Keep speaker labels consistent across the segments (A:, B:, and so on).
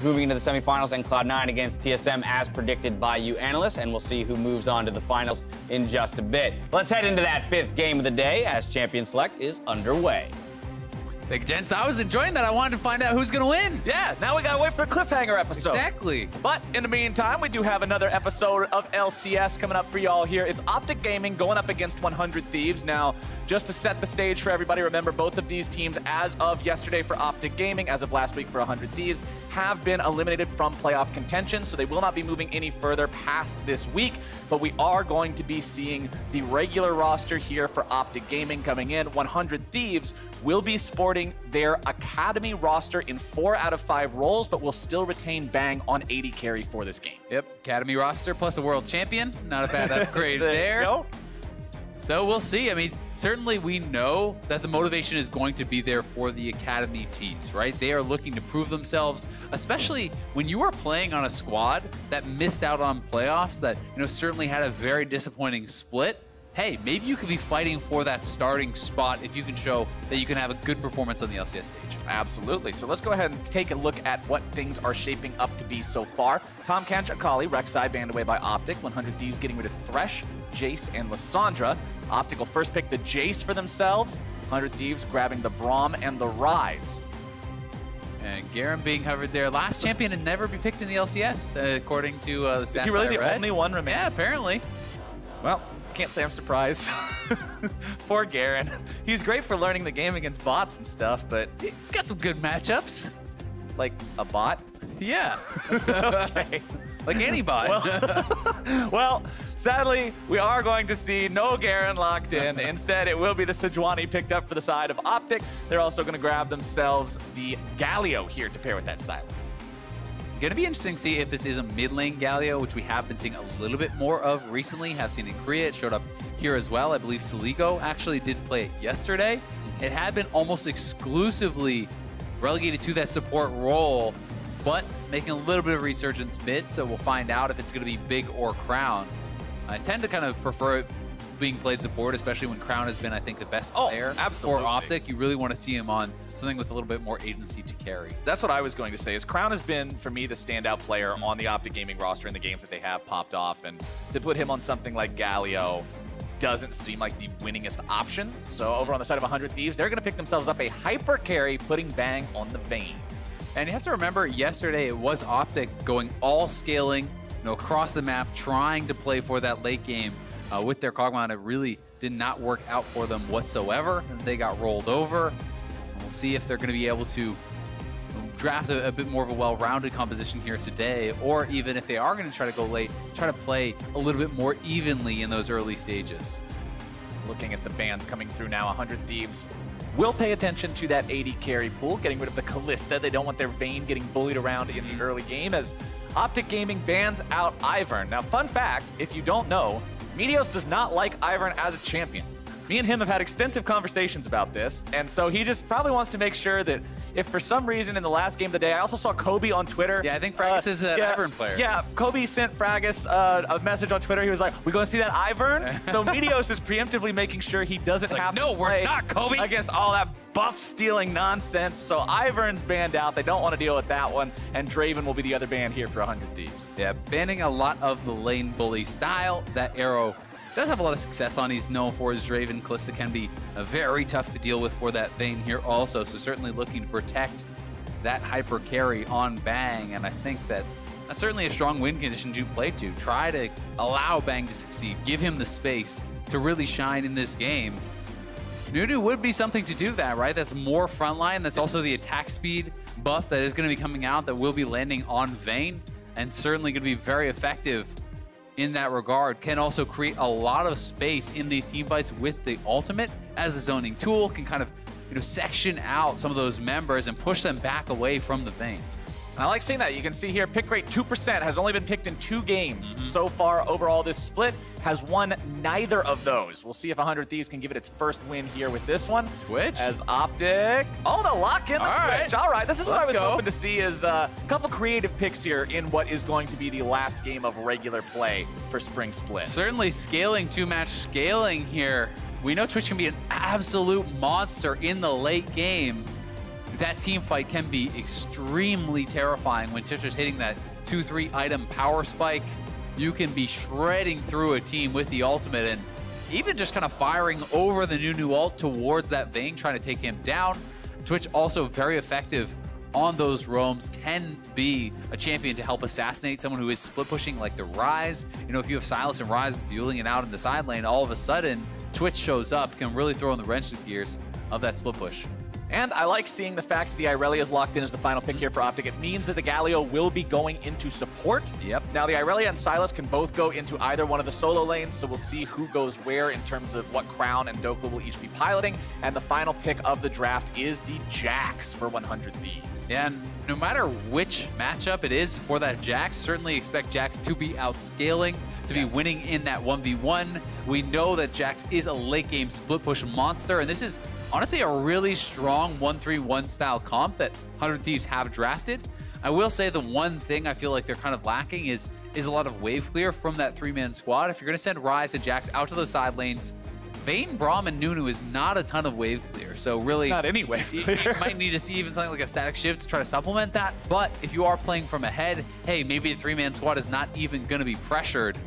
A: Moving into the semifinals, and Cloud9 against TSM as predicted by you analysts, and we'll see who moves on to the finals in just a bit. Let's head into that 5th game of the day as Champion Select is underway.
B: Big gents, I was enjoying that. I wanted to find out who's gonna win.
C: Yeah, now we gotta wait for the cliffhanger episode.
B: Exactly.
C: But in the meantime, we do have another episode of LCS coming up for y'all here. It's OpTic Gaming going up against 100 Thieves. Now, just to set the stage for everybody, remember both of these teams, as of yesterday for OpTic Gaming, as of last week for 100 Thieves, have been eliminated from playoff contention, so they will not be moving any further past this week. But we are going to be seeing the regular roster here for OpTic Gaming coming in. 100 Thieves will be sporting their Academy roster in 4 out of 5 roles, but will still retain Bang on 80 carry for this game.
B: Yep, Academy roster plus a world champion. Not a bad upgrade there.
C: You go.
B: So we'll see. I mean, certainly we know that the motivation is going to be there for the Academy teams, right? They are looking to prove themselves, especially when you are playing on a squad that missed out on playoffs, that, you know, certainly had a very disappointing split. Hey, maybe you could be fighting for that starting spot if you can show that you can have a good performance on the LCS stage.
C: Absolutely. So let's go ahead and take a look at what things are shaping up to be so far. Tom Kench, Akali, Rek'Sai banned away by OpTic. 100 Thieves getting rid of Thresh, Jace, and Lissandra. OpTic will first pick the Jace for themselves. 100 Thieves grabbing the Braum and the Ryze.
B: And Garen being covered there. Last champion to never be picked in the LCS, according to the stats.
C: Is he really the only one remaining?
B: Yeah, apparently.
C: Well, can't say I'm surprised. Poor Garen. He's great for learning the game against bots and stuff, but
B: He's got some good matchups.
C: like a bot?
B: Yeah.
C: Okay.
B: Like any bot.
C: Well, sadly, we are going to see no Garen locked in. Instead, it will be the Sejuani picked up for the side of OpTic. They're also going to grab themselves the Galio here to pair with that Sylas.
B: Gonna be interesting to see if this is a mid lane Galio, which we have been seeing a little bit more of recently. Have seen in Korea, it showed up here as well. I believe Saligo actually did play it yesterday. It had been almost exclusively relegated to that support role, but making a little bit of resurgence mid, so we'll find out if it's gonna be Big or Crown. I tend to kind of prefer it being played support, especially when Crown has been, I think, the best player for OpTic. You really want to see him on something with a little bit more agency to carry.
C: That's what I was going to say, is Crown has been, for me, the standout player on the OpTic Gaming roster in the games that they have popped off, and to put him on something like Galio doesn't seem like the winningest option. So over on the side of 100 Thieves, they're going to pick themselves up a hyper carry, putting Bang on the Vayne.
B: And you have to remember, yesterday it was OpTic going all scaling, you know, across the map, trying to play for that late game with their Kog'Maw. It really did not work out for them whatsoever. They got rolled over. We'll see if they're going to be able to draft a bit more of a well-rounded composition here today, or even if they are going to try to go late, try to play a little bit more evenly in those early stages.
C: Looking at the bans coming through now, 100 Thieves will pay attention to that 80 carry pool, getting rid of the Kalista. They don't want their Vayne getting bullied around in the early game, as OpTic Gaming bans out Ivern. Now, fun fact, if you don't know, Meteos does not like Ivern as a champion. Me and him have had extensive conversations about this, and so he just probably wants to make sure that if for some reason in the last game of the day, I also saw Kobe on Twitter.
B: Yeah, I think Fragus is an Ivern player.
C: Yeah, Kobe sent Fragus a message on Twitter. He was like, "We gonna see that Ivern?" So Meteos is preemptively making sure he doesn't have
B: no,
C: to play
B: we're not, Kobe,
C: against all that buff-stealing nonsense. So Ivern's banned out. They don't want to deal with that one, and Draven will be the other ban here for 100 Thieves.
B: Yeah, banning a lot of the lane bully style. That Arrow does have a lot of success on. He's known for his Draven. Kalista can be very tough to deal with for that Vayne here also, so certainly looking to protect that hyper carry on Bang, and I think that's certainly a strong win condition to play to. Try to allow Bang to succeed, give him the space to really shine in this game. Nunu would be something to do that, right? That's more frontline. That's also the attack speed buff that is going to be coming out that will be landing on Vayne, and certainly going to be very effective in that regard. Can also create a lot of space in these team fights with the ultimate as a zoning tool, can kind of, you know, section out some of those members and push them back away from the Vayne.
C: I like seeing that. You can see here, pick rate 2%, has only been picked in 2 games so far overall. This split has won neither of those. We'll see if 100 Thieves can give it its first win here with this one.
B: Twitch?
C: As OpTic. Oh, the lock in the Twitch. All right, this is what I was hoping to see, is a couple creative picks here in what is going to be the last game of regular play for Spring Split.
B: Certainly scaling, 2-match scaling here. We know Twitch can be an absolute monster in the late game. that team fight can be extremely terrifying when Twitcher's hitting that 2-3 item power spike. You can be shredding through a team with the ultimate and even just kind of firing over the new ult towards that Vayne, trying to take him down. Twitch also very effective on those roams, can be a champion to help assassinate someone who is split pushing like the Ryze. You know, if you have Sylas and Ryze dueling it out in the side lane, all of a sudden Twitch shows up, can really throw in the wrench to the gears of that split push.
C: And I like seeing the fact that the Irelia is locked in as the final pick here for OpTic. It means that the Galio will be going into support.
B: Yep.
C: Now, the Irelia and Sylas can both go into either one of the solo lanes, so we'll see who goes where in terms of what Crown and Dokla will each be piloting. And the final pick of the draft is the Jax for 100 Thieves.
B: Yeah, and no matter which matchup it is for that Jax, certainly expect Jax to be outscaling, to be winning in that 1v1. We know that Jax is a late game split push monster, and this is honestly a really strong 1-3-1 style comp that 100 Thieves have drafted. I will say the one thing I feel like they're kind of lacking is a lot of wave clear from that 3-man squad. If you're going to send Ryze and Jax out to those side lanes, Vayne, Braum, and Nunu is not a ton of wave clear. So really,
C: it's not any wave clear.
B: You might need to see even something like a static shift to try to supplement that. But if you are playing from ahead, hey, maybe the 3-man squad is not even going to be pressured.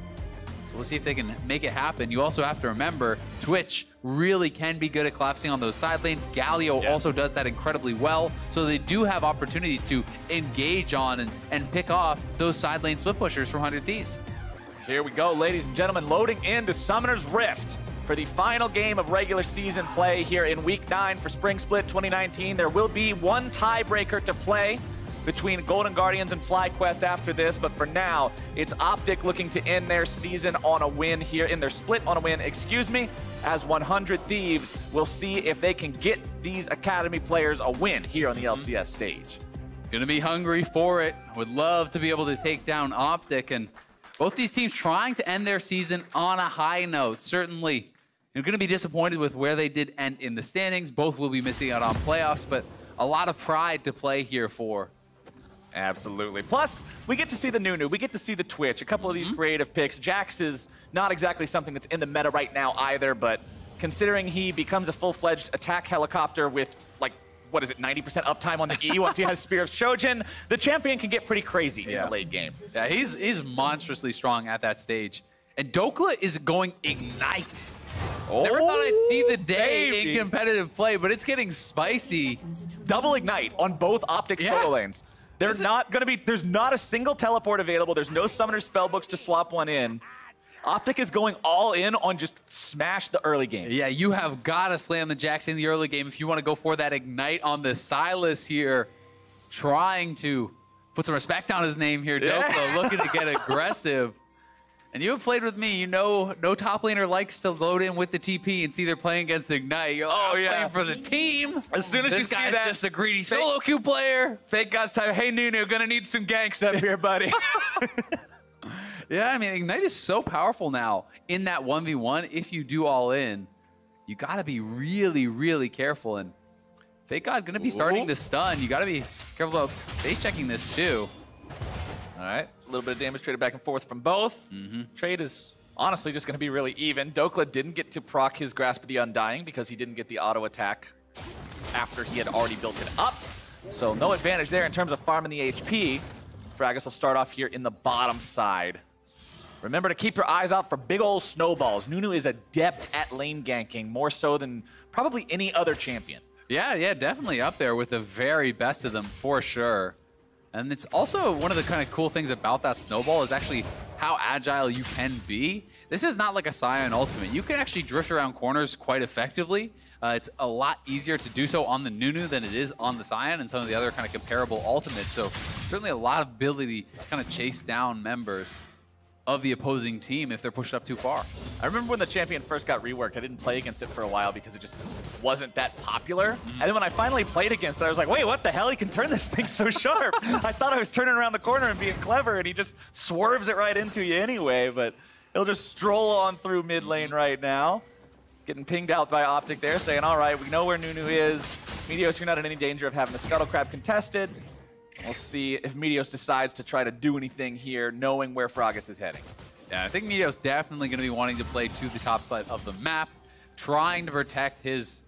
B: So we'll see if they can make it happen. You also have to remember, Twitch really can be good at collapsing on those side lanes. Galio also does that incredibly well. So they do have opportunities to engage on and pick off those side lane split pushers from 100 Thieves.
C: Here we go, ladies and gentlemen, loading into Summoner's Rift for the final game of regular season play here in Week 9 for Spring Split 2019. There will be one tiebreaker to play between Golden Guardians and FlyQuest after this, but for now, it's OpTic looking to end their season on a win here, in their split on a win, excuse me, as 100 Thieves will see if they can get these Academy players a win here on the LCS stage.
B: Gonna be hungry for it. Would love to be able to take down OpTic, and both these teams trying to end their season on a high note. Certainly, you're gonna be disappointed with where they did end in the standings. Both will be missing out on playoffs, but a lot of pride to play here for.
C: Absolutely. Plus, we get to see the Nunu. We get to see the Twitch. A couple of these creative picks. Jax is not exactly something that's in the meta right now either, but considering he becomes a full-fledged attack helicopter with, like, what is it, 90% uptime on the E once he has Spear of Shojin, the champion can get pretty crazy in the late game.
B: Yeah, he's monstrously strong at that stage. And Dokla is going Ignite. Never thought I'd see the day in competitive play, but it's getting spicy.
C: Double Ignite on both OpTic solo lanes. There's not going to be, there's not a single teleport available. There's no summoner spellbooks to swap one in. OpTic is going all in on just smash the early game.
B: Yeah, you have got to slam the Jax in the early game if you want to go for that Ignite on the Sylas here. Trying to put some respect on his name here, Dokla, looking to get aggressive. And you have played with me, you know no top laner likes to load in with the TP and see they're playing against Ignite. You're playing for the team.
C: As soon as you see that,
B: this guy's just a greedy solo queue player.
C: Fake God's time. Hey, Nunu, gonna need some ganks up here, buddy.
B: Yeah, I mean, Ignite is so powerful now in that 1v1. If you do all in, you got to be really, really careful. And Fake God gonna be starting to stun. You got to be careful about face checking this too.
C: All right, a little bit of damage traded back and forth from both. Trade is honestly just going to be really even. Dokla didn't get to proc his Grasp of the Undying because he didn't get the auto attack after he had already built it up. So no advantage there in terms of farming the HP. Fragus will start off here in the bottom side. Remember to keep your eyes out for big old snowballs. Nunu is adept at lane ganking, more so than probably any other champion.
B: Yeah, definitely up there with the very best of them for sure. And it's also one of the kind of cool things about that snowball is actually how agile you can be. This is not like a Scion ultimate. You can actually drift around corners quite effectively. It's a lot easier to do so on the Nunu than it is on the Scion and some of the other kind of comparable ultimates. So certainly a lot of ability to kind of chase down members of the opposing team if they're pushed up too far.
C: I remember when the champion first got reworked, I didn't play against it for a while because it just wasn't that popular. And then when I finally played against it, I was like, wait, what the hell? He can turn this thing so sharp. I thought I was turning around the corner and being clever, and he just swerves it right into you anyway, but he'll just stroll on through mid lane right now. Getting pinged out by OpTic there, saying, all right, we know where Nunu is. Meteos, you're not in any danger of having the Scuttle Crab contested. We'll see if Meteos decides to try to do anything here, knowing where Fragus is heading.
B: Yeah, I think Meteos definitely going to be wanting to play to the top side of the map, trying to protect his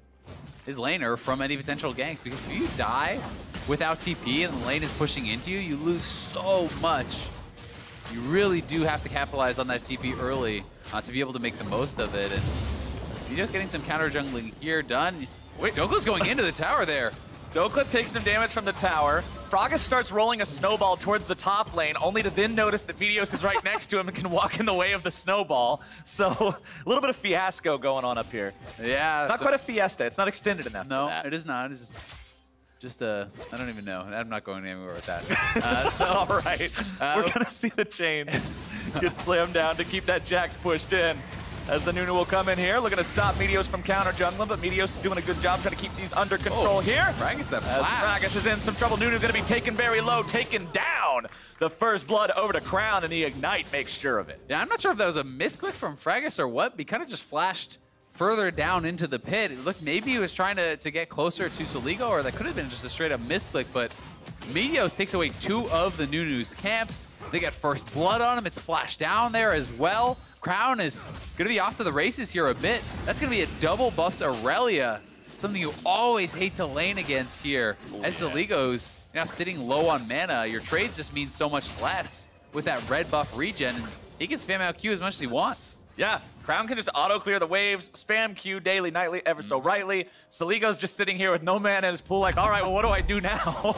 B: his laner from any potential ganks, because if you die without TP and the lane is pushing into you, you lose so much. You really do have to capitalize on that TP early to be able to make the most of it. And you're just getting some counter jungling here done. Wait, Dokla's going into the tower there.
C: Dokla takes some damage from the tower. Frogger starts rolling a snowball towards the top lane, only to then notice that Vidios is right next to him and can walk in the way of the snowball. So a little bit of fiasco going on up here.
B: Yeah.
C: Not quite a fiesta. It's not extended enough.
B: No, it is not. It's just I don't even know. I'm not going anywhere with that. So
C: all right, we're gonna see the chain get slammed down to keep that Jax pushed in. As the Nunu will come in here, looking to stop Meteos from counter jungling, but Meteos is doing a good job trying to keep these under control here.
B: Fraggus that
C: As
B: flash.
C: Fraggus is in some trouble. Nunu going to be taken very low, taken down. The first blood over to Crown, and the Ignite makes sure of it.
B: Yeah, I'm not sure if that was a misclick from Fraggus or what, but he kind of just flashed further down into the pit. It looked maybe he was trying to get closer to Soligo, or that could have been just a straight up misclick, but Meteos takes away 2 of the Nunu's camps. They get first blood on him. It's flashed down there as well. Crown is going to be off to the races here a bit. That's going to be a double buffs Aurelia, something you always hate to lane against here. As Soligo's now sitting low on mana, your trades just mean so much less with that red buff regen. And he can spam out Q as much as he wants.
C: Yeah, Crown can just auto-clear the waves, spam Q daily, nightly, ever so rightly. Soligo's just sitting here with no mana in his pool like, all right, well, what do I do now?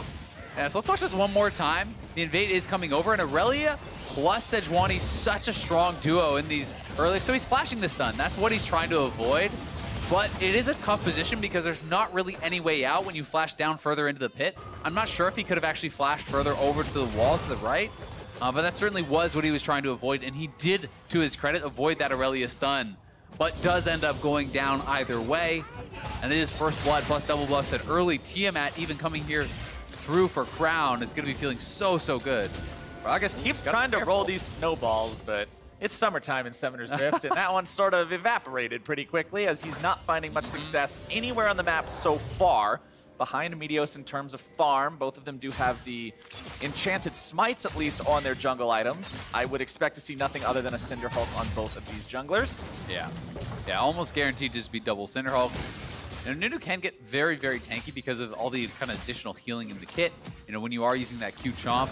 B: Yeah, so let's watch this one more time. The invade is coming over, and Aurelia plus Sejuani, such a strong duo in these early. So he's flashing the stun. That's what he's trying to avoid. But it is a tough position because there's not really any way out when you flash down further into the pit. I'm not sure if he could have actually flashed further over to the wall to the right, but that certainly was what he was trying to avoid. And he did, to his credit, avoid that Aurelia stun, but does end up going down either way. And it is first blood plus double buffs at early. Tiamat even coming here through for Crown is going to be feeling so, so good.
C: Froggus keeps trying to roll these snowballs, but it's summertime in Summoner's Rift, and that one sort of evaporated pretty quickly as he's not finding much success anywhere on the map so far. Behind Meteos in terms of farm, both of them do have the enchanted smites, at least, on their jungle items. I would expect to see nothing other than a Cinderhulk on both of these junglers.
B: Yeah, almost guaranteed to just be double Cinderhulk. And Nunu can get very, very tanky because of all the kind of additional healing in the kit. You know, when you are using that Q chomp,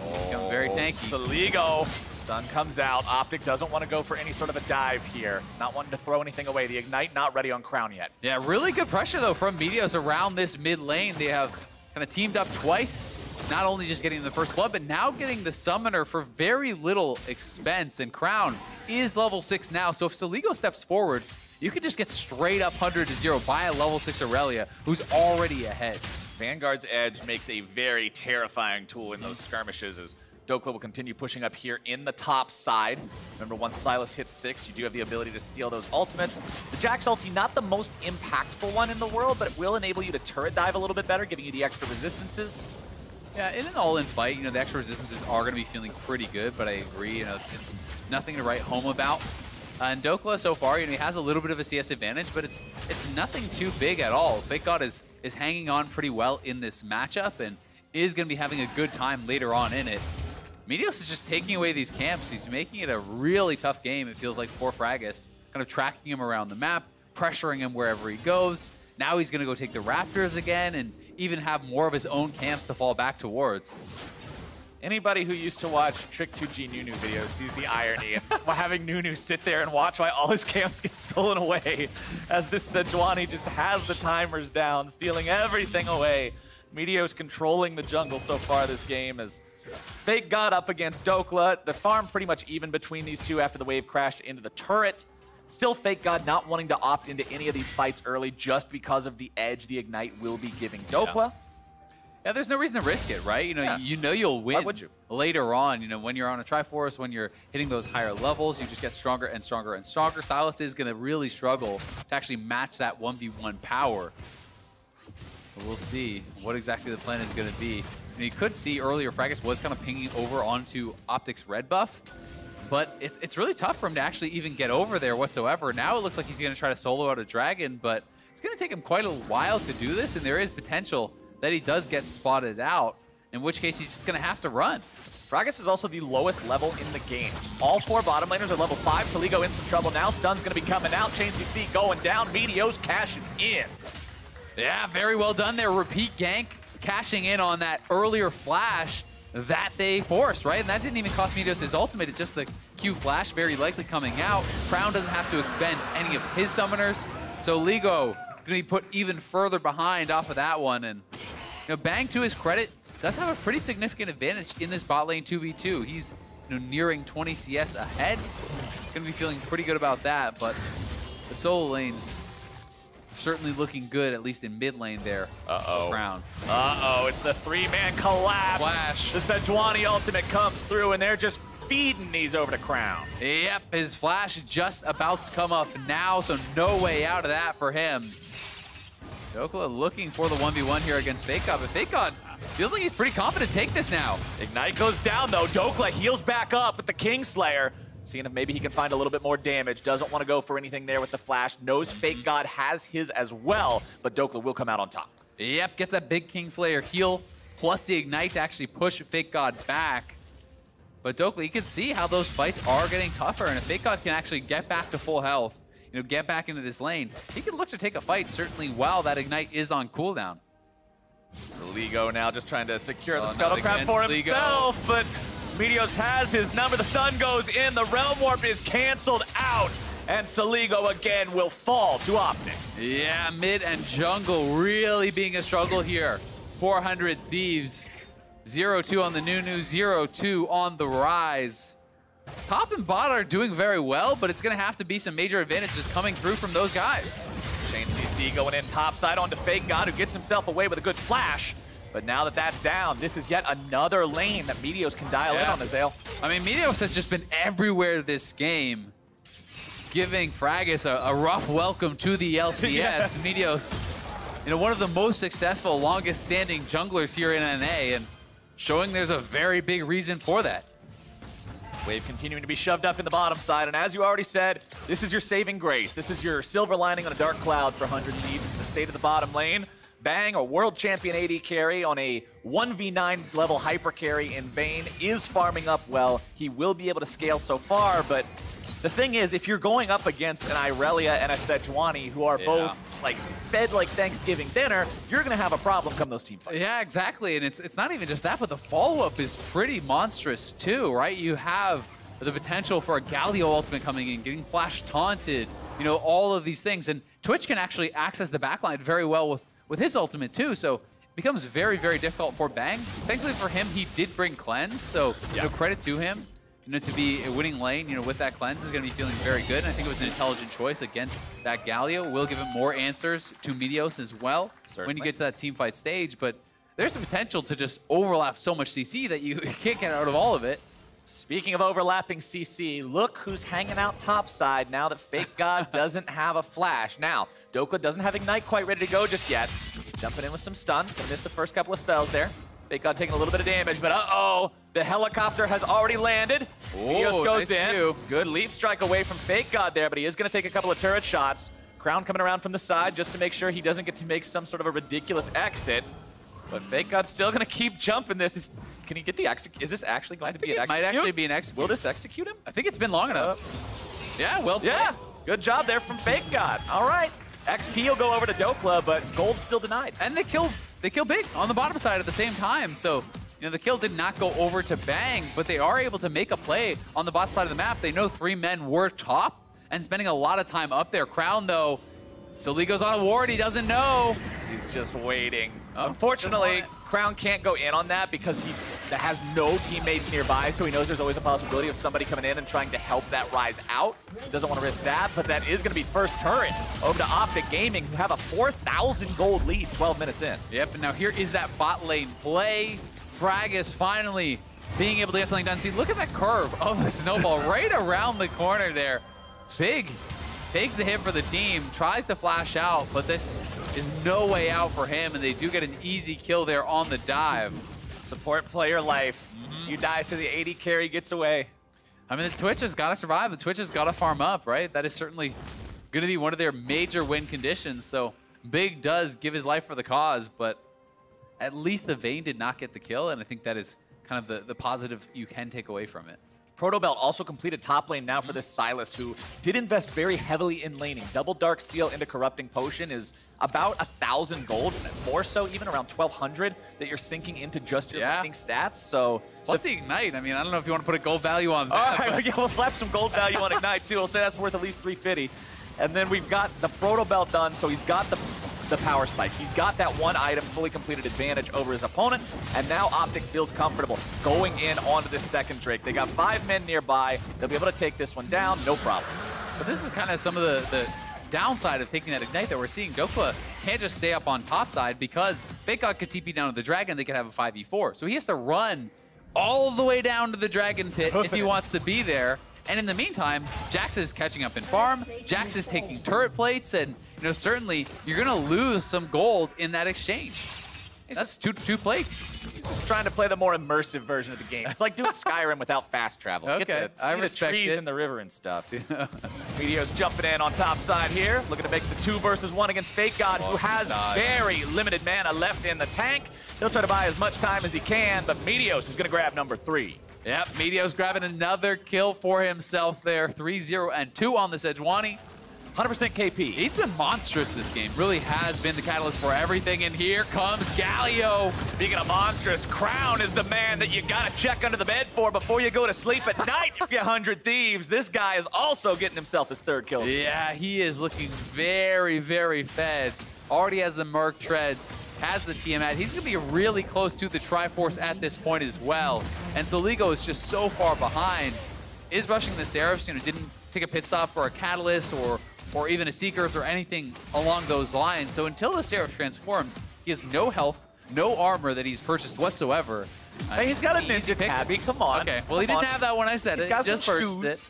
B: you become very tanky.
C: Soligo, stun comes out. OpTic doesn't want to go for any sort of a dive here. Not wanting to throw anything away. The Ignite not ready on Crown yet.
B: Yeah, really good pressure, though, from Meteos around this mid lane. They have kind of teamed up twice. Not only just getting the first blood, but now getting the Summoner for very little expense. And Crown is level 6 now, so if Soligo steps forward, you could just get straight up 100-0 by a level 6 Aurelia, who's already ahead.
C: Vanguard's Edge makes a very terrifying tool in those skirmishes as Dokla will continue pushing up here in the top side. Remember, once Sylas hits 6, you do have the ability to steal those ultimates. The Jax ulti, not the most impactful one in the world, but it will enable you to turret dive a little bit better, giving you the extra resistances.
B: Yeah, in an all-in fight, you know, the extra resistances are going to be feeling pretty good, but I agree, you know, it's nothing to write home about. And Dokla so far, you know, he has a little bit of a CS advantage, but it's nothing too big at all. Fake God is hanging on pretty well in this matchup and is going to be having a good time later on in it. Meteos is just taking away these camps. He's making it a really tough game, it feels like, for Fraggus. Kind of tracking him around the map, pressuring him wherever he goes. Now he's going to go take the Raptors again and even have more of his own camps to fall back towards.
C: Anybody who used to watch Trick2G Nunu videos sees the irony of having Nunu sit there and watch why all his camps get stolen away as this Sejuani just has the timers down, stealing everything away. Meteos controlling the jungle so far this game as Fake God up against Dokla. The farm pretty much even between these two after the wave crashed into the turret. Still Fake God not wanting to opt into any of these fights early just because of the edge the Ignite will be giving Dokla.
B: Yeah, there's no reason to risk it, right? You know, you know you'll win.
C: Why would you?
B: Later on, you know, when you're on a Triforce, when you're hitting those higher levels, you just get stronger and stronger and stronger. Sylas is going to really struggle to actually match that 1v1 power. So we'll see what exactly the plan is going to be. And you could see earlier Fraggus was kind of pinging over onto OpTic's red buff, but it's really tough for him to actually even get over there whatsoever. Now it looks like he's going to try to solo out a dragon, but it's going to take him quite a while to do this, and there is potential that he does get spotted out, in which case he's just going to have to run.
C: Fraggus is also the lowest level in the game. All 4 bottom laners are level 5. Soligo in some trouble now. Stun's going to be coming out. Chain CC going down. Meteos cashing in.
B: Yeah, very well done there. Repeat gank, cashing in on that earlier flash that they forced, right? And that didn't even cost Meteos his ultimate. It's just the Q flash very likely coming out. Crown doesn't have to expend any of his summoners. So Ligo gonna be put even further behind off of that one. And Bang, to his credit, does have a pretty significant advantage in this bot lane 2v2. He's nearing 20 CS ahead. Gonna be feeling pretty good about that, but the solo lanes certainly looking good, at least in mid lane there. Crown.
C: It's the 3-man collapse.
B: Flash.
C: The Sejuani ultimate comes through, and they're just feeding these over to Crown.
B: Yep, his flash just about to come up now, so no way out of that for him. Dokla looking for the 1v1 here against Fake God, but Fake God feels like he's pretty confident to take this now.
C: Ignite goes down, though. Dokla heals back up with the Kingslayer. Seeing if maybe he can find a little bit more damage. Doesn't want to go for anything there with the flash. Knows Fake God has his as well, but Dokla will come out on top.
B: Yep, gets that big Kingslayer heal, plus the Ignite to actually push Fake God back. But Dokla, you can see how those fights are getting tougher, and if Fake God can actually get back to full health, get back into this lane, he can look to take a fight, certainly while that Ignite is on cooldown.
C: Saligo now just trying to secure the Scuttlecraft for himself, but Meteos has his number. The stun goes in, the Realm Warp is canceled out, and Saligo again will fall to OpTic.
B: Yeah, mid and jungle really being a struggle here. 400 Thieves, 0-2 on the Nunu, 0-2 on the Rise. Top and bot are doing very well, but it's going to have to be some major advantages coming through from those guys.
C: Shane CC going in topside onto Fake God, who gets himself away with a good flash. But now that that's down, this is yet another lane that Meteos can dial in on, Azale.
B: I mean, Meteos has just been everywhere this game, giving Fragus a rough welcome to the LCS.
C: Yeah.
B: Meteos, one of the most successful, longest-standing junglers here in NA, and showing there's a very big reason for that.
C: Wave continuing to be shoved up in the bottom side, and as you already said, this is your saving grace. This is your silver lining on a dark cloud for 100 Thieves. The state of the bottom lane. Bang, a world champion AD carry on a 1v9 level hyper carry in Vayne, is farming up well. He will be able to scale so far, but the thing is, if you're going up against an Irelia and a Sejuani, who are both fed like Thanksgiving dinner, you're gonna have a problem come those team fights.
B: Yeah, exactly, and it's not even just that, but the follow-up is pretty monstrous too, right? You have the potential for a Galio ultimate coming in, getting flash taunted, all of these things, and Twitch can actually access the backline very well with his ultimate too, so it becomes very, very difficult for Bang. Thankfully for him, he did bring Cleanse, so credit to him. To be a winning lane, with that Cleanse is going to be feeling very good, and I think it was an intelligent choice against that Galio. Will give him more answers to Meteos as well when you get to that team fight stage, but there's the potential to just overlap so much CC that you can't get out of all of it.
C: Speaking of overlapping CC, look who's hanging out topside now that Fake God doesn't have a flash. Now, Dokla doesn't have Ignite quite ready to go just yet. Jumping in with some stuns, gonna miss the first couple of spells there. Fake God taking a little bit of damage, but the helicopter has already landed. Meteos goes in. Good leap strike away from Fake God there, but he is gonna take a couple of turret shots. Crown coming around from the side just to make sure he doesn't get to make some sort of a ridiculous exit. But Fake God's still gonna keep jumping this. Can he get the execute? Is this actually going to be an execute?
B: It might actually be an execute.
C: Will this execute him?
B: I think it's been long enough. Yeah, well played.
C: Yeah, good job there from Fake God. All right, XP will go over to Dokla, but gold still denied.
B: And they kill big on the bottom side at the same time. So, the kill did not go over to Bang, but they are able to make a play on the bot side of the map. They know 3 men were top and spending a lot of time up there. Crown, though, Saligo's on a ward. He doesn't know.
C: He's just waiting. Unfortunately, Crown can't go in on that because he has no teammates nearby, so he knows there's always a possibility of somebody coming in and trying to help that Rise out. He doesn't want to risk that, but that is going to be first turret over to OpTic Gaming, who have a 4,000 gold lead 12 minutes in.
B: Yep, and now here is that bot lane play. Fragus finally being able to get something done. See, look at that curve of the snowball right around the corner there. Big takes the hit for the team, tries to flash out, but this is no way out for him, and they do get an easy kill there on the dive.
C: Support player life. You die so the AD carry gets away.
B: I mean, the Twitch has got to survive. The Twitch has got to farm up, right? That is certainly going to be one of their major win conditions. So Big does give his life for the cause, but at least the Vayne did not get the kill, and I think that is kind of the positive you can take away from it.
C: Protobelt also completed top lane now for this Sylas, who did invest very heavily in laning. Double Dark Seal into Corrupting Potion is about 1,000 gold, more so even around 1,200 that you're sinking into just your laning stats. So
B: plus the Ignite, I mean, I don't know if you want to put a gold value on that.
C: All right, yeah, we'll slap some gold value on Ignite too. We'll say that's worth at least 350. And then we've got the Protobelt done, so he's got the power spike. He's got that one item, fully completed advantage over his opponent, and now OpTic feels comfortable going in onto this second Drake. They got 5 men nearby. They'll be able to take this one down, no problem.
B: But this is kind of some of the downside of taking that Ignite that we're seeing. Dofa can't just stay up on top side because FakeGod could TP down to the Dragon, they could have a 5v4. So he has to run all the way down to the Dragon Pit if he wants to be there. And in the meantime, Jax is catching up in farm, Jax is taking turret plates, and certainly you're gonna lose some gold in that exchange. That's two plates.
C: He's just trying to play the more immersive version of the game. It's like doing Skyrim without fast travel.
B: Okay,
C: Get to
B: I
C: see
B: respect
C: the trees
B: it.
C: and the river and stuff. Meteo's jumping in on top side here, looking to make the 2 versus 1 against FakeGod, who has very limited mana left in the tank. He'll try to buy as much time as he can, but Meteos is gonna grab number 3.
B: Yep, Meteo's grabbing another kill for himself there. 3-0 and 2 on the Sejuani.
C: 100% KP.
B: He's been monstrous this game. Really has been the catalyst for everything. And here comes Galio.
C: Speaking of monstrous, Crown is the man that you gotta check under the bed for before you go to sleep at night if you're 100 Thieves. This guy is also getting himself his 3rd kill.
B: Yeah, he is looking very, very fed. Already has the Merc Treads, has the Tiamat. He's going to be really close to the Triforce at this point as well. And Soligo is just so far behind. Is rushing the Seraphs, didn't take a pit stop for a Catalyst or even a Seekers or anything along those lines. So until the Seraph transforms, he has no health, no armor that he's purchased whatsoever.
C: Hey, he's got a Ninja Tabby, come on.
B: Okay, well, he didn't have that when I said it, just purchased it.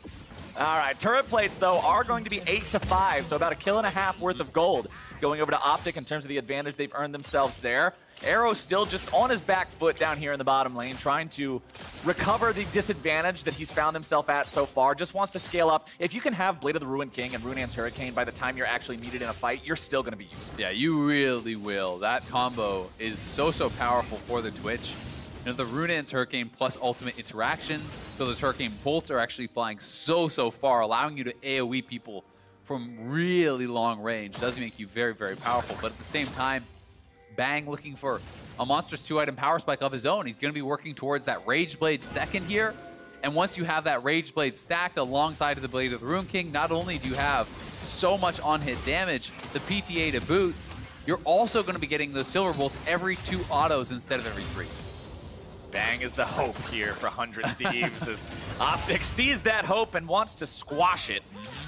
C: All right, turret plates, though, are going to be 8 to 5, so about 1.5 kills worth of gold going over to OpTic in terms of the advantage they've earned themselves there. Arrow still just on his back foot down here in the bottom lane, trying to recover the disadvantage that he's found himself at so far. Just wants to scale up. If you can have Blade of the Ruined King and Runean's Hurricane by the time you're actually needed in a fight, you're still going to be used.
B: Yeah, you really will. That combo is so powerful for the Twitch. The Runean's Hurricane plus ultimate interaction. So those Hurricane bolts are actually flying so far, allowing you to AoE people from really long range. Does make you very, very powerful. But at the same time, Bang looking for a monstrous 2-item power spike of his own. He's going to be working towards that Rage Blade second here. And once you have that Rage Blade stacked alongside of the Blade of the Ruined King, not only do you have so much on hit damage, the PTA to boot, you're also going to be getting those Silver Bolts every 2 autos instead of every 3.
C: Bang is the hope here for 100 Thieves as OpTic sees that hope and wants to squash it.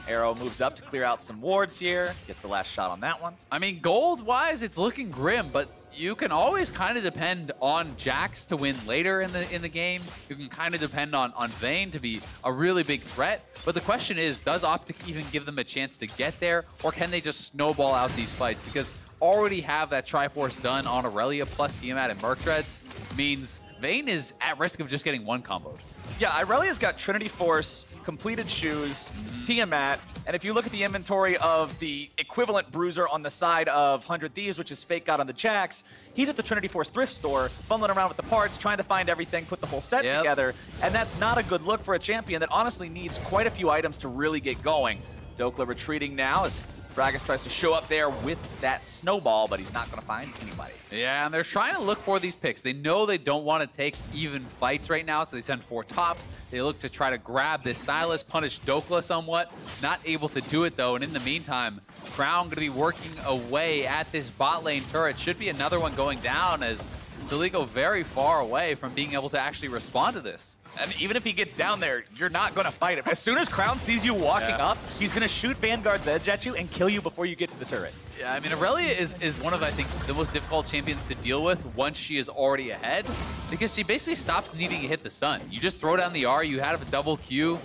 C: Arrow moves up to clear out some wards here, gets the last shot on that one.
B: I mean, gold-wise, it's looking grim, but you can always kind of depend on Jax to win later in the game. You can kind of depend on Vayne to be a really big threat. But the question is, does OpTic even give them a chance to get there, or can they just snowball out these fights? Because already have that Triforce done on Aurelia plus Tiamat and Merc Treads means Vayne is at risk of just getting one comboed.
C: Yeah, Aurelia's got Trinity Force, completed shoes, Tiamat, and if you look at the inventory of the equivalent bruiser on the side of 100 Thieves, which is FakeGod on the Jax, he's at the Trinity Force thrift store, fumbling around with the parts, trying to find everything, put the whole set together, and that's not a good look for a champion that honestly needs quite a few items to really get going. Dokla retreating now as Gragas tries to show up there with that snowball, but he's not going to find anybody.
B: Yeah, and they're trying to look for these picks. They know they don't want to take even fights right now, so they send 4 top. They look to try to grab this Sylas, punish Dokla somewhat. Not able to do it, though, and in the meantime, Crown going to be working away at this bot lane turret. Should be another one going down as Soligo very far away from being able to actually respond to this.
C: And even if he gets down there, you're not going to fight him. As soon as Crown sees you walking up, he's going to shoot Vanguard's Edge at you and kill you before you get to the turret.
B: Yeah, I mean, Aurelia is one of, I think, the most difficult champions to deal with once she is already ahead, because she basically stops needing to hit the sun. You just throw down the R, you have a double Q,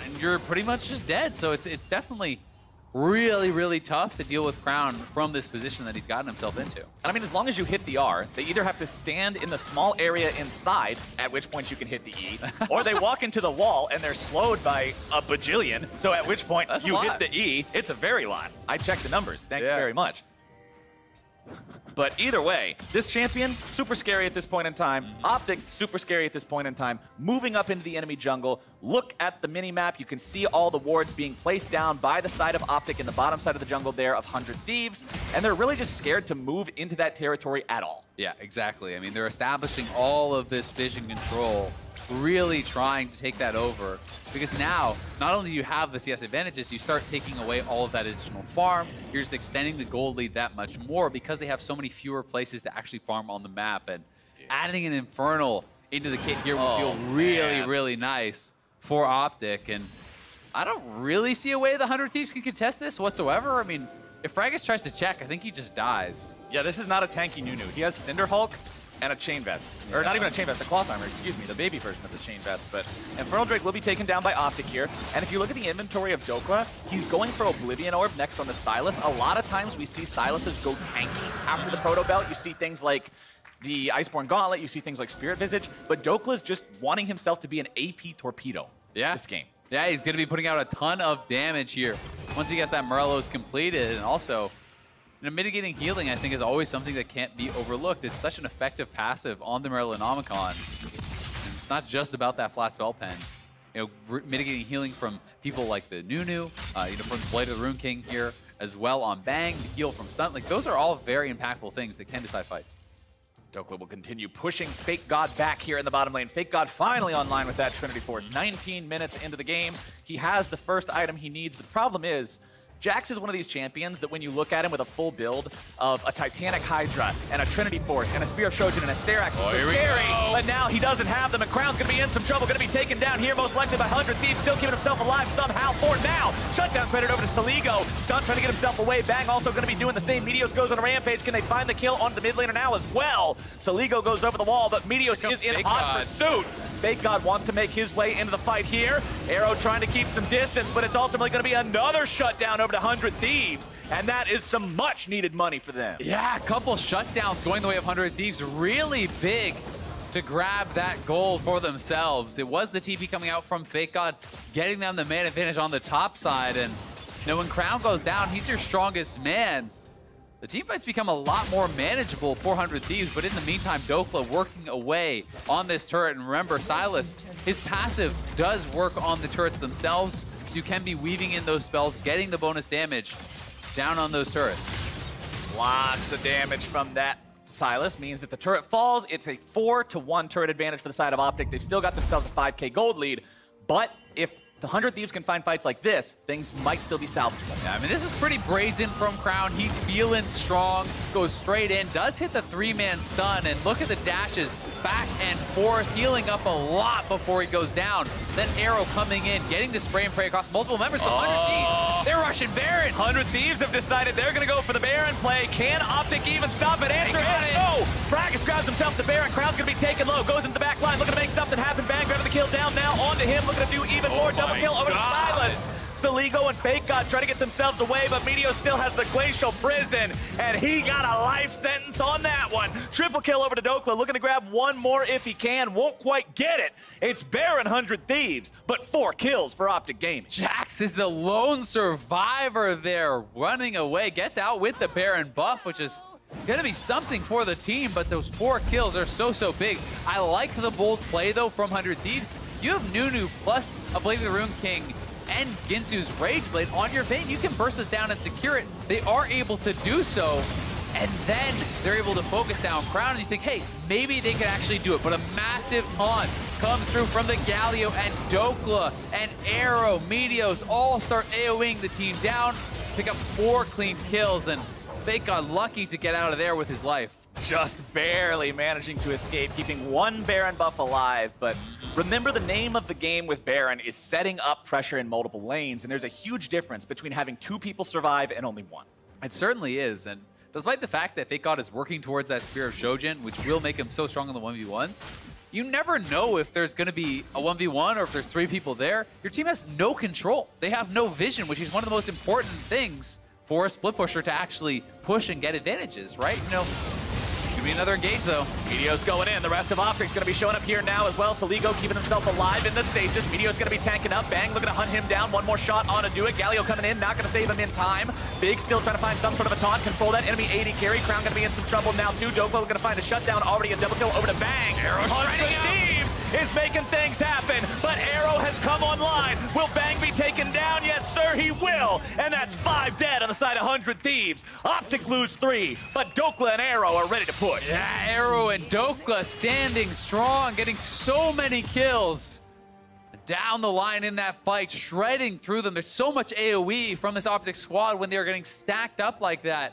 B: and you're pretty much just dead. So it's definitely really, really tough to deal with Crown from this position that he's gotten himself into.
C: I mean, as long as you hit the R, they either have to stand in the small area inside, at which point you can hit the E, or they walk into the wall and they're slowed by a bajillion, so at which point you hit the E. It's a very lot. I checked the numbers. Thank you very much. But either way, this champion, super scary at this point in time. OpTic, super scary at this point in time. Moving up into the enemy jungle. Look at the mini-map. You can see all the wards being placed down by the side of OpTic in the bottom side of the jungle there of 100 Thieves. And they're really just scared to move into that territory at all.
B: Yeah, exactly. I mean, they're establishing all of this vision control, really trying to take that over. Because now, not only do you have the CS advantages, you start taking away all of that additional farm. You're just extending the gold lead that much more because they have so many fewer places to actually farm on the map. And adding an Infernal into the kit here will feel really, really nice for OpTic. And I don't really see a way the 100 Thieves can contest this whatsoever. I mean, if Fragus tries to check, I think he just dies.
C: Yeah, this is not a tanky Nunu. He has Cinder Hulk and a Chain Vest. Or not even a Chain Vest, a Cloth Armor, excuse me, the baby version of the Chain Vest. But Infernal Drake will be taken down by OpTic here. And if you look at the inventory of Dokla, he's going for Oblivion Orb next on the Sylas. A lot of times we see Sylases go tanky after the Proto Belt. You see things like the Iceborne Gauntlet, you see things like Spirit Visage, but Dokla's just wanting himself to be an AP torpedo this game.
B: Yeah, he's going to be putting out a ton of damage here once he gets that Morello's completed. And also, mitigating healing, I think, is always something that can't be overlooked. It's such an effective passive on the Morellonomicon. And it's not just about that flat spell pen. You know, mitigating healing from people like the Nunu, from Blade of the Rune King here, as well on Bang, the heal from Stunt. Like, those are all very impactful things that can decide fights.
C: Dokla will continue pushing Fake God back here in the bottom lane. Fake God finally online with that Trinity Force. 19 minutes into the game. He has the first item he needs, but the problem is, Jax is one of these champions that when you look at him with a full build of a Titanic Hydra and a Trinity Force and a Spear of Shojin and a Sterax, it's scary, but now he doesn't have them, and Crown's going to be in some trouble, going to be taken down here most likely by 100 Thieves, still keeping himself alive somehow for now. Shutdown credit over to Saligo. Stunt trying to get himself away. Bang also going to be doing the same. Meteos goes on a rampage. Can they find the kill on the mid laner now as well? Saligo goes over the wall, but Meteos is in hot pursuit. Fake God wants to make his way into the fight here. Arrow trying to keep some distance, but it's ultimately going to be another shutdown over to 100 Thieves, and that is some much needed money for them.
B: Yeah, a couple shutdowns going the way of 100 Thieves. Really big to grab that gold for themselves. It was the TP coming out from Fake God, getting them the man advantage on the top side, and when Crown goes down, he's your strongest man. The team fights become a lot more manageable for 100 Thieves, but in the meantime, Dokla working away on this turret. And remember, Sylas, his passive does work on the turrets themselves, so you can be weaving in those spells, getting the bonus damage down on those turrets.
C: Lots of damage from that. Sylas means that the turret falls. It's a 4-to-1 turret advantage for the side of OpTic. They've still got themselves a 5K gold lead, but if the 100 Thieves can find fights like this, things might still be salvageable.
B: Yeah, I mean, this is pretty brazen from Crown. He's feeling strong, goes straight in, does hit the 3-man stun, and look at the dashes back and forth, healing up a lot before he goes down. Then Arrow coming in, getting the spray and pray across multiple members, but 100 Thieves, they're rushing Baron.
C: 100 Thieves have decided they're going to go for the Baron play. Can OpTic even stop it? Answer is no. Fragus grabs himself the Baron. Crown's going to be taken low, goes into the back line, looking to make something happen. Bang, grabbing the kill down now onto him, looking to do even more. Double kill over to Sylas. Saligo and Fake God trying to get themselves away, but Meteos still has the Glacial Prison, and he got a life sentence on that one. Triple kill over to Dokla, looking to grab one more if he can. Won't quite get it. It's Baron 100 Thieves, but 4 kills for OpTic Gaming.
B: Jax is the lone survivor there, running away, gets out with the Baron buff, which is gonna be something for the team, but those 4 kills are so big. I like the bold play, though, from 100 Thieves. You have Nunu plus a Blade of the Rune King and Ginsu's Rage Blade on your Vayne. You can burst this down and secure it. They are able to do so, and then they're able to focus down Crown, and you think, hey, maybe they could actually do it, but a massive taunt comes through from the Galio, and Dokla and Arrow, Meteos all start AoEing the team down, pick up 4 clean kills, and Fake got lucky to get out of there with his life.
C: Just barely managing to escape, keeping 1 Baron buff alive, but remember the name of the game with Baron is setting up pressure in multiple lanes, and there's a huge difference between having 2 people survive and only 1.
B: It certainly is, and despite the fact that Fake God is working towards that Spear of Shojin, which will make him so strong in the 1v1s, you never know if there's going to be a 1v1 or if there's 3 people there. Your team has no control. They have no vision, which is one of the most important things for a split pusher to actually push and get advantages, right? Could be another engage, though.
C: Meteo's going in. The rest of OpTic's going to be showing up here now as well. Soligo keeping himself alive in the stasis. Meteo's going to be tanking up. Bang looking to hunt him down. One more shot on to do it. Galio coming in, not going to save him in time. Big still trying to find some sort of a taunt. Control that enemy AD carry. Crown going to be in some trouble now too. Dopo going to find a shutdown. Already a double kill over to Bang. Arrow shredding Thieves is making things happen, but Arrow has come online. Will Bang be taken down? Yes, sir, he will. And that's 5 dead on the side of 100 Thieves. OpTic lose 3, but Dokla and Arrow are ready to push.
B: Yeah, Arrow and Dokla standing strong, getting so many kills. Down the line in that fight, shredding through them. There's so much AoE from this OpTic squad when they're getting stacked up like that.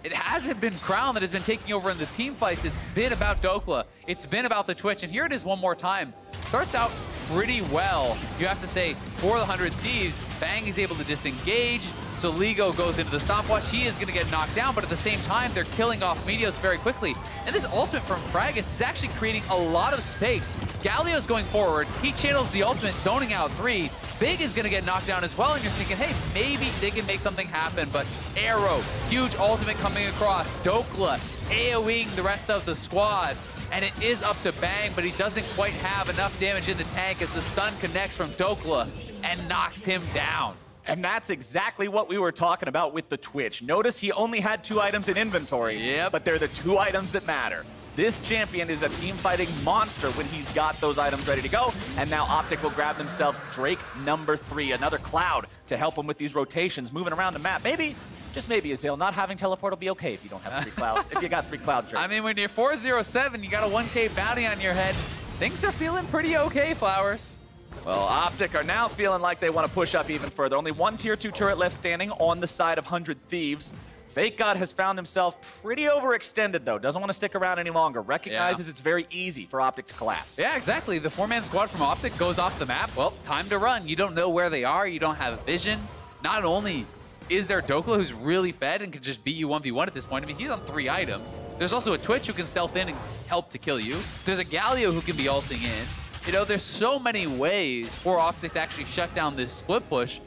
B: It hasn't been Crown that has been taking over in the team fights. It's been about Dokla. It's been about the Twitch. And here it is one more time. Starts out pretty well, you have to say, for the 100 Thieves. Bang is able to disengage. Soligo goes into the stopwatch. He is going to get knocked down, but at the same time, they're killing off Meteos very quickly. And this ultimate from Fragus is actually creating a lot of space. Galio's going forward. He channels the ultimate, zoning out 3. Big is going to get knocked down as well, and you're thinking, hey, maybe they can make something happen. But Arrow, huge ultimate coming across. Dokla AoEing the rest of the squad. And it is up to Bang, but he doesn't quite have enough damage in the tank as the stun connects from Dokla and knocks him down.
C: And that's exactly what we were talking about with the Twitch. Notice he only had 2 items in inventory, but they're the 2 items that matter. This champion is a team-fighting monster when he's got those items ready to go. And now OpTic will grab themselves Drake number 3, another Cloud to help him with these rotations, moving around the map. Maybe, just maybe, Azale, not having teleport will be okay if you don't have 3 Cloud, if you got 3 Cloud Drakes.
B: I mean, when you're 407, you got a 1K bounty on your head. Things are feeling pretty okay, Flowers.
C: Well, OpTic are now feeling like they want to push up even further. Only 1 tier 2 turret left standing on the side of 100 Thieves. Fake God has found himself pretty overextended, though. Doesn't want to stick around any longer. Recognizes it's very easy for OpTic to collapse.
B: Yeah, exactly. The 4-man squad from OpTic goes off the map. Well, time to run. You don't know where they are. You don't have vision. Not only is there Dokla, who's really fed and can just beat you 1v1 at this point. I mean, he's on 3 items. There's also a Twitch who can stealth in and help to kill you. There's a Galio who can be ulting in. You know, there's so many ways for OpTic to actually shut down this split push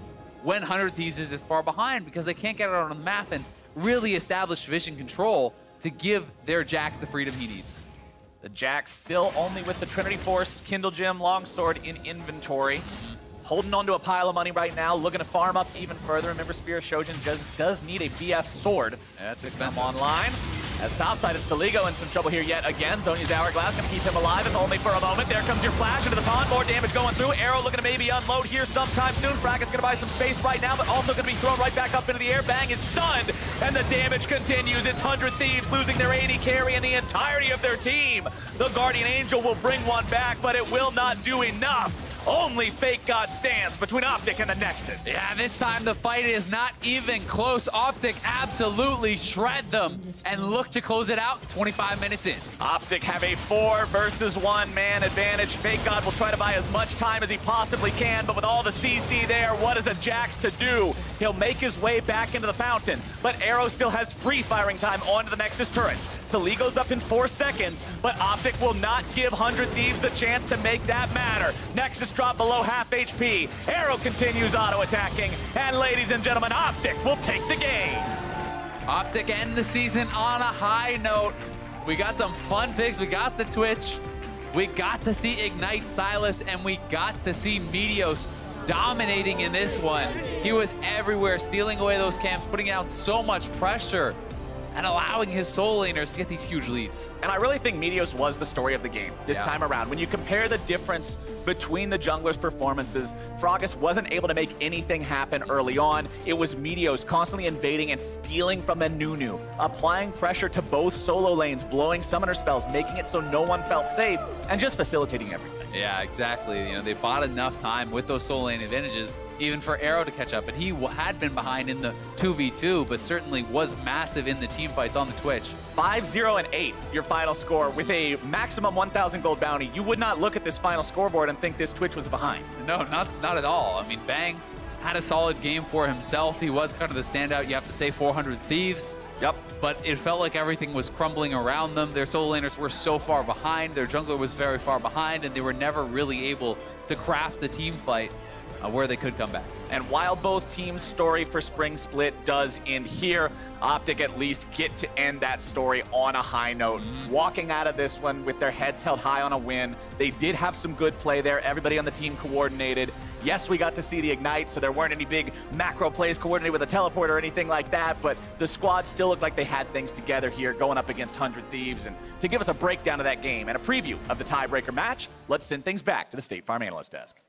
B: when 100 Thieves is this far behind because they can't get it on the map and really establish vision control to give their Jax the freedom he needs.
C: The Jax still only with the Trinity Force, Kindle Gem, Longsword in inventory. Holding on to a pile of money right now, looking to farm up even further. Remember, Spear of Shojin does need a BF sword.
B: That's expensive.
C: Come online. As topside is Soligo in some trouble here yet again. Zhonya's Hourglass gonna keep him alive, if only for a moment. There comes your flash into the pond. More damage going through. Arrow looking to maybe unload here sometime soon. Frag is gonna buy some space right now, but also gonna be thrown right back up into the air. Bang is stunned, and the damage continues. It's 100 Thieves losing their AD carry and the entirety of their team. The Guardian Angel will bring one back, but it will not do enough. Only Fake God stands between OpTic and the Nexus.
B: Yeah, this time the fight is not even close. OpTic absolutely shred them and look to close it out 25 minutes in.
C: OpTic have a 4 versus 1 man advantage. Fake God will try to buy as much time as he possibly can, but with all the CC there, what is a Jax to do? He'll make his way back into the fountain, but Arrow still has free firing time onto the Nexus turrets. Soligo's up in 4 seconds, but OpTic will not give 100 Thieves the chance to make that matter. Nexus drop below half HP. Arrow continues auto-attacking, and ladies and gentlemen, OpTic will take the game.
B: OpTic end the season on a high note. We got some fun picks. We got the Twitch. We got to see Ignite Silas, and we got to see Meteos dominating in this one. He was everywhere, stealing away those camps, putting out so much pressure and allowing his soul laners to get these huge leads.
C: And I really think Meteos was the story of the game this time around. When you compare the difference between the junglers' performances, Froggus wasn't able to make anything happen early on. It was Meteos constantly invading and stealing from Nunu, applying pressure to both solo lanes, blowing summoner spells, making it so no one felt safe, and just facilitating everything.
B: Yeah, exactly. You know, they bought enough time with those solo lane advantages, even for Arrow to catch up. And he had been behind in the 2v2, but certainly was massive in the team fights on the Twitch.
C: 5-0 and 8, your final score, with a maximum 1,000 gold bounty. You would not look at this final scoreboard and think this Twitch was behind.
B: No, not at all. I mean, Bang had a solid game for himself. He was kind of the standout, you have to say, 400 Thieves.
C: Yep.
B: But it felt like everything was crumbling around them. Their solo laners were so far behind. Their jungler was very far behind, and they were never really able to craft a team fight. where they could come back.
C: And while both teams' story for Spring Split does end here, OpTic at least get to end that story on a high note. Walking out of this one with their heads held high on a win. They did have some good play there. Everybody on the team coordinated. Yes, we got to see the Ignite, so there weren't any big macro plays coordinated with a teleport or anything like that, but the squad still looked like they had things together here going up against 100 Thieves. And to give us a breakdown of that game and a preview of the tiebreaker match, let's send things back to the State Farm Analyst Desk.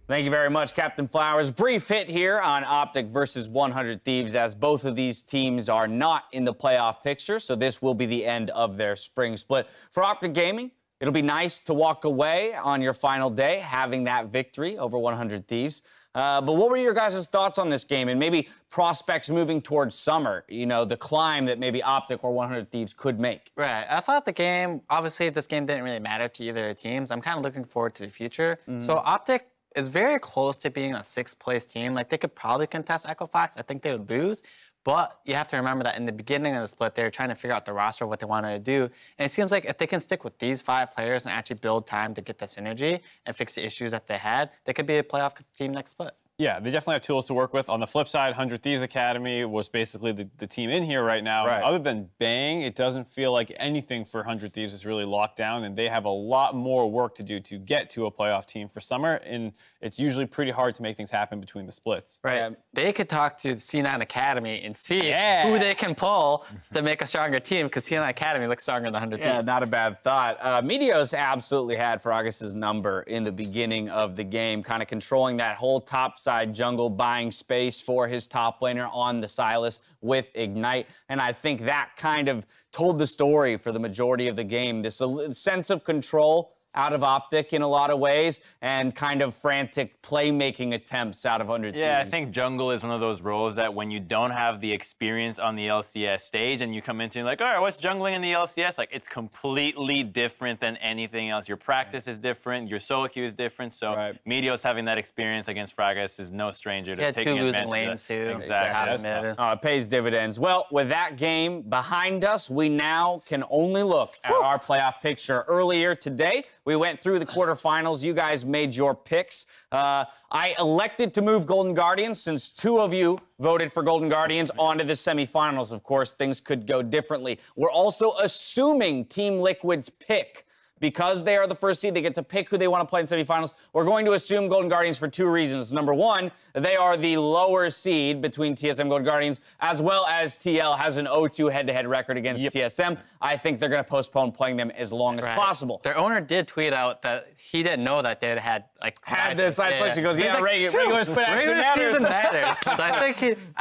A: Thank you very much, Captain Flowers. Brief hit here on OpTic versus 100 Thieves, as both of these teams are not in the playoff picture, so this will be the end of their spring split. For OpTic Gaming, it'll be nice to walk away on your final day having that victory over 100 Thieves. But what were your guys' thoughts on this game and maybe prospects moving towards summer? You know, the climb that maybe OpTic or 100 Thieves could make.
D: Right. I thought the game, obviously this game didn't really matter to either teams. I'm kind of looking forward to the future. So OpTic is very close to being a 6th place team. Like, they could probably contest Equifax. I think they would lose. But you have to remember that in the beginning of the split, they were trying to figure out the roster, what they wanted to do. And it seems like if they can stick with these 5 players and actually build time to get the synergy and fix the issues that they had, they could be a playoff team next split.
E: Yeah, they definitely have tools to work with. On the flip side, 100 Thieves Academy was basically the team in here right now.
A: Right.
E: Other than Bang, it doesn't feel like anything for 100 Thieves is really locked down, and they have a lot more work to do to get to a playoff team for summer, and it's usually pretty hard to make things happen between the splits.
D: Right. They could talk to C9 Academy and see who they can pull to make a stronger team, because C9 Academy looks stronger than 100 Thieves.
A: Yeah, not a bad thought. Meteos absolutely had Frogus's number in the beginning of the game, kind of controlling that whole top side jungle, buying space for his top laner on the Silas with Ignite. And I think that kind of told the story for the majority of the game. This sense of control out of OpTic in a lot of ways, and kind of frantic playmaking attempts out of 100 Thieves.
F: Yeah, I think jungle is one of those roles that when you don't have the experience on the LCS stage and you come into like, all right, what's jungling in the LCS? Like, it's completely different than anything else. Your practice is different, your solo queue is different, so Meteos having that experience against Fragus is no stranger to taking advantage of that.
D: 2 losing lanes too.
F: Exactly.
A: It pays dividends. Well, with that game behind us, we now can only look at our playoff picture. Earlier today, we went through the quarterfinals. You guys made your picks. I elected to move Golden Guardians since 2 of you voted for Golden Guardians onto the semifinals. Of course, things could go differently. We're also assuming Team Liquid's pick. Because they are the first seed, they get to pick who they want to play in semifinals. We're going to assume Golden Guardians for 2 reasons. Number 1, they are the lower seed between TSM Golden Guardians, as well as TL has an 0-2 head-to-head record against TSM. I think they're going to postpone playing them as long as possible.
D: Their owner did tweet out that he didn't know that they had
A: the side selection. He goes, yeah, regular split actually matters.
D: So I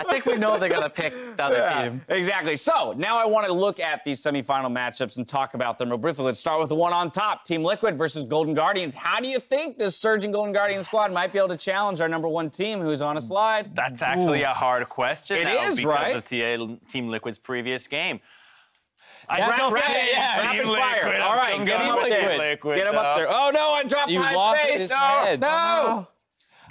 D: think we know they're going to pick the other team.
A: Exactly. So now I want to look at these semifinal matchups and talk about them real briefly. Let's start with the one on top, Team Liquid versus Golden Guardians. How do you think this surging Golden Guardian squad might be able to challenge our #1 team, who's on a slide?
F: That's actually a hard question.
A: It is, right?
F: Because of Team Liquid's previous game.
A: Rapid fire. All right, get him up there. Get him up there. Oh, no, I dropped high space. No.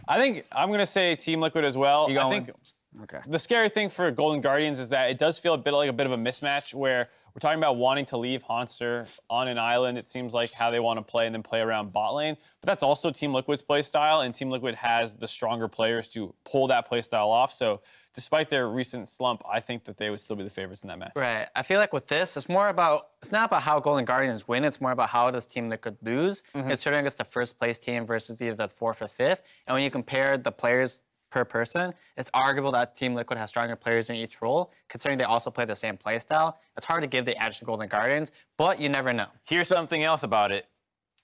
E: I think I'm going to say Team Liquid as well.
A: You
E: I
A: going?
E: think
A: Okay.
E: the scary thing for Golden Guardians is that it does feel a bit of a mismatch where we're talking about wanting to leave Hanser on an island. It seems like how they want to play and then play around bot lane. But that's also Team Liquid's play style, and Team Liquid has the stronger players to pull that play style off. So despite their recent slump, I think that they would still be the favorites in that match.
D: Right. I feel like with this, it's not about how Golden Guardians win, it's more about how does Team Liquid lose, considering it's the first place team versus either the 4th or 5th. And when you compare the players per person, it's arguable that Team Liquid has stronger players in each role, considering they also play the same play style. It's hard to give the edge to Golden Guardians, but you never know.
F: Here's something else about it.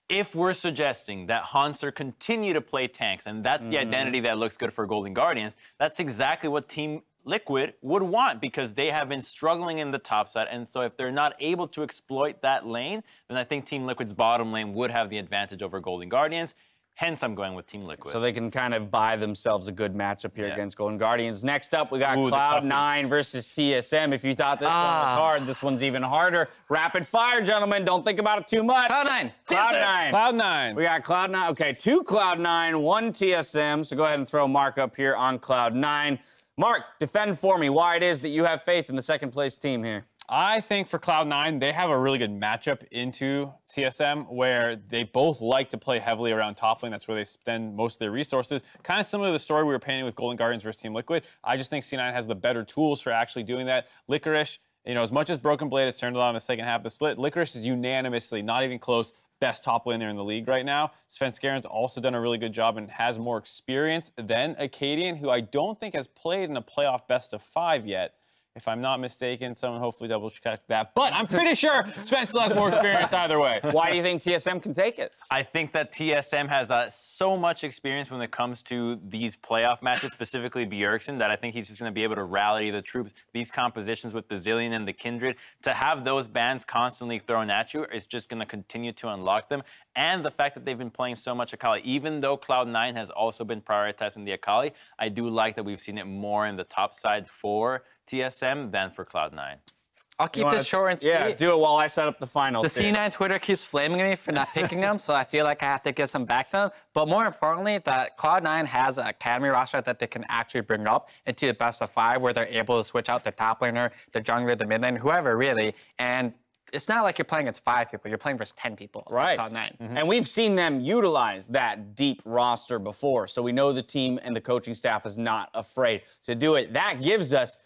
F: If we're suggesting that Hanser continue to play tanks, and that's the identity that looks good for Golden Guardians, that's exactly what Team Liquid would want, because they have been struggling in the top side. And so if they're not able to exploit that lane, then I think Team Liquid's bottom lane would have the advantage over Golden Guardians. Hence, I'm going with Team Liquid.
A: So they can kind of buy themselves a good matchup here against Golden Guardians. Next up, we got Cloud9 versus TSM. If you thought this one was hard, this one's even harder. Rapid fire, gentlemen. Don't think about it too much.
D: Cloud9.
E: Cloud9.
A: We got Cloud9. Okay, 2 Cloud9, 1 TSM. So go ahead and throw Mark up here on Cloud9. Mark, defend for me why it is that you have faith in the 2nd place team here.
E: I think for Cloud9, they have a really good matchup into TSM where they both like to play heavily around top lane. That's where they spend most of their resources. Kind of similar to the story we were painting with Golden Guardians versus Team Liquid. I just think C9 has the better tools for actually doing that. Licorice, you know, as much as Broken Blade has turned it on in the second half of the split, Licorice is unanimously, not even close, best top laner in the league right now. Svenskaren's also done a really good job and has more experience than Acadian, who I don't think has played in a playoff best of 5 yet. If I'm not mistaken, someone hopefully double check that. But I'm pretty sure Sven still has more experience either way.
A: Why do you think TSM can take it?
F: I think that TSM has so much experience when it comes to these playoff matches, specifically Bjergsen, that I think he's just going to be able to rally the troops. These compositions with the Zillion and the Kindred, to have those bans constantly thrown at you is just going to continue to unlock them. And the fact that they've been playing so much Akali, even though Cloud9 has also been prioritizing the Akali, I do like that we've seen it more in the top side for TSM than for Cloud9.
D: I'll keep this short and sweet.
A: Yeah, do it while I set up the finals.
D: The C9 Twitter keeps flaming me for not picking them, so I feel like I have to give some back to them. But more importantly, that Cloud9 has an academy roster that they can actually bring up into the best of 5, where they're able to switch out the top laner, the jungler, the mid lane, whoever really. And it's not like you're playing against 5 people. You're playing versus 10 people.
A: Right.
D: Cloud9.
A: And we've seen them utilize that deep roster before, so we know the team and the coaching staff is not afraid to do it. That gives us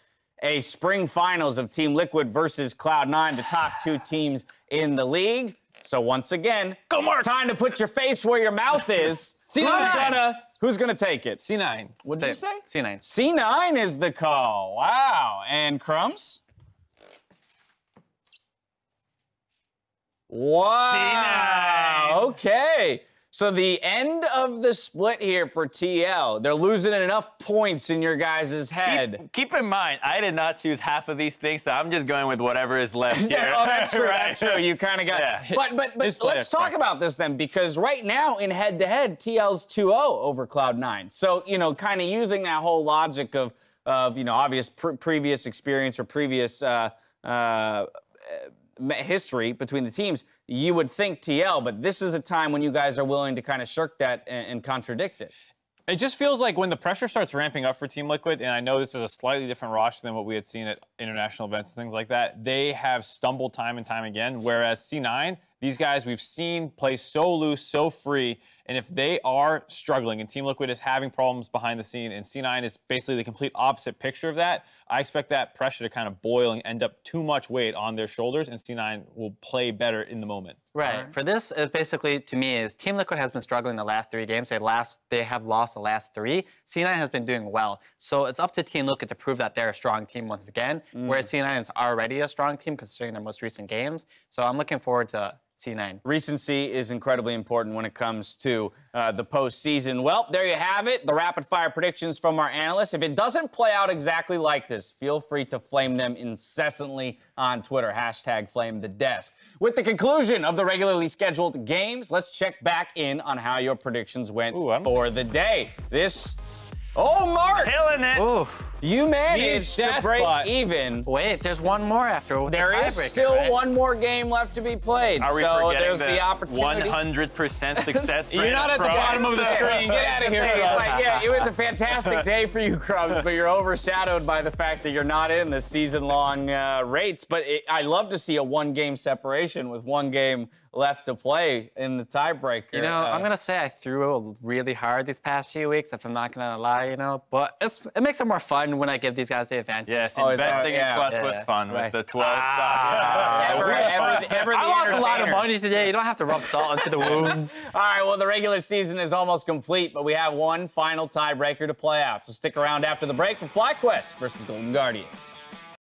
A: a spring finals of Team Liquid versus Cloud9, the top 2 teams in the league. So once again, it's time to put your face where your mouth is. Who's gonna take it?
E: C9.
A: What did you say?
D: C9.
A: C9 is the call. Wow. And Crumbs? Wow.
F: C9.
A: Okay. So the end of the split here for TL. They're losing enough points in your guys' head.
F: Keep in mind, I did not choose half of these things, so I'm just going with whatever is left here.
A: Oh, that's true.
F: Right.
A: That's true. You kind of got.
F: Yeah.
A: But let's talk about this then, because right now in head-to-head, TL's 2-0 over Cloud9. So kind of using that whole logic of obvious previous experience or previous history between the teams, you would think TL, but this is a time when you guys are willing to kind of shirk that and contradict it.
E: It just feels like when the pressure starts ramping up for Team Liquid, and I know this is a slightly different roster than what we had seen at international events and things like that, they have stumbled time and time again, whereas C9, these guys we've seen play so loose, so free, and if they are struggling and Team Liquid is having problems behind the scene and C9 is basically the complete opposite picture of that, I expect that pressure to kind of boil and end up too much weight on their shoulders, and C9 will play better in the moment.
D: Right. For this, it basically, to me, is Team Liquid has been struggling the last 3 games. They have lost the last 3. C9 has been doing well. So it's up to Team Liquid to prove that they're a strong team once again, whereas C9 is already a strong team considering their most recent games. So I'm looking forward to C9.
A: Recency is incredibly important when it comes to the postseason. Well, there you have it, the rapid-fire predictions from our analysts. If it doesn't play out exactly like this, feel free to flame them incessantly on Twitter, #FlameTheDesk. With the conclusion of the regularly scheduled games, let's check back in on how your predictions went for the day. Mark!
F: Killing it.
D: Ooh.
A: You managed to break even.
D: Wait, there's one more after.
A: There is still one more game left to be played.
F: Are we
A: so
F: forgetting
A: there's the opportunity.
F: 100% success rate?
E: You're not at the bottom of the screen. Get out of here.
A: Yeah, it was a fantastic day for you, Crumbs, but you're overshadowed by the fact that you're not in the season-long rates. But I love to see a 1-game separation with 1 game left to play in the tiebreaker.
D: I'm going to say I threw really hard these past few weeks, if I'm not going to lie, But it makes it more fun when I give these guys the advantage.
F: Yes, investing in Clutch was fun with the 12 stocks.
D: I lost a lot of money today. You don't have to rub salt into the wounds.
A: All right, well, the regular season is almost complete, but we have one final tiebreaker to play out. So stick around after the break for FlyQuest versus Golden Guardians.